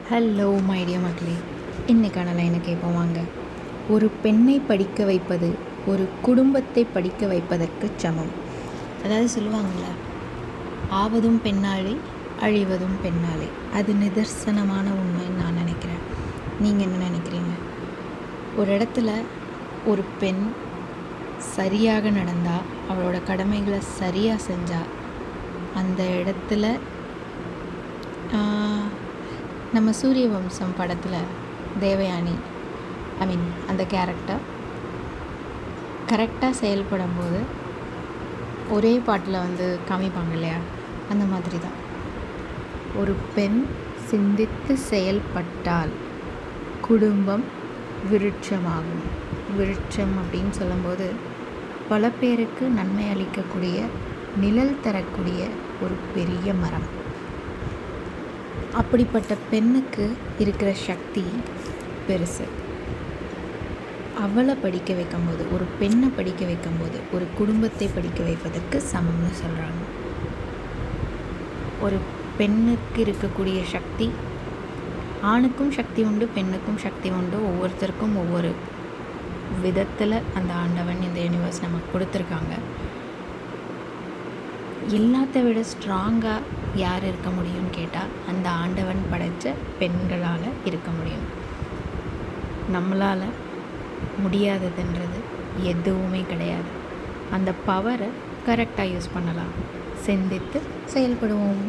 Hello my dear மக்களே, இன்னைக்கான லைனை கேட்போம் வாங்க. ஒரு பெண்ணை படிக்க வைப்பது ஒரு குடும்பத்தை படிக்க வைப்பதற்கு சமம். அதாவது சொல்லுவாங்கள்ல, ஆவதும் பெண்ணாலே அழிவதும் பெண்ணாலே. அது நிதர்சனமான உண்மைன்னு நான் நினைக்கிறேன். நீங்கள் என்ன நினைக்கிறீங்க? ஒரு இடத்துல ஒரு பெண் சரியாக நடந்தால், அவளோட கடமைகளை சரியாக செஞ்சால், அந்த இடத்துல நம்ம சூரிய வம்சம் படத்தில் தேவயானி அந்த கேரக்டர் கரெக்டாக செயல்படும் போது ஒரே பாட்டில் காமிப்பாங்க இல்லையா, அந்த மாதிரி தான் ஒரு பெண் சிந்தித்து செயல்பட்டால் குடும்பம் விருட்சமாகும். விருட்சம் அப்படின்னு சொல்லும்போது பல பேருக்கு நன்மை அளிக்கக்கூடிய, நிழல் தரக்கூடிய ஒரு பெரிய மரம். அப்படிப்பட்ட பெண்ணுக்கு இருக்கிற சக்தி பெருசு. அவளை படிக்க வைக்கும்போது, ஒரு பெண்ணை படிக்க வைக்கும்போது ஒரு குடும்பத்தை படிக்க வைப்பதற்கு சமம்னு சொல்கிறாங்க. ஒரு பெண்ணுக்கு இருக்கக்கூடிய சக்தி, ஆணுக்கும் சக்தி உண்டு, பெண்ணுக்கும் சக்தி உண்டு. ஒவ்வொருத்தருக்கும் ஒவ்வொரு விதத்தில் அந்த ஆண்டவன், இந்த யூனிவர்ஸ் நமக்கு கொடுத்துருக்காங்க. எல்லாத்த விட ஸ்ட்ராங்காக யார் இருக்க முடியும்னு கேட்டால், அந்த ஆண்டவன் படைத்த பெண்களால் இருக்க முடியும். நம்மளால் முடியாததுன்றது எதுவுமே கிடையாது. அந்த பவரை கரெக்டாக யூஸ் பண்ணலாம். சிந்தித்து செயல்படுவோம்.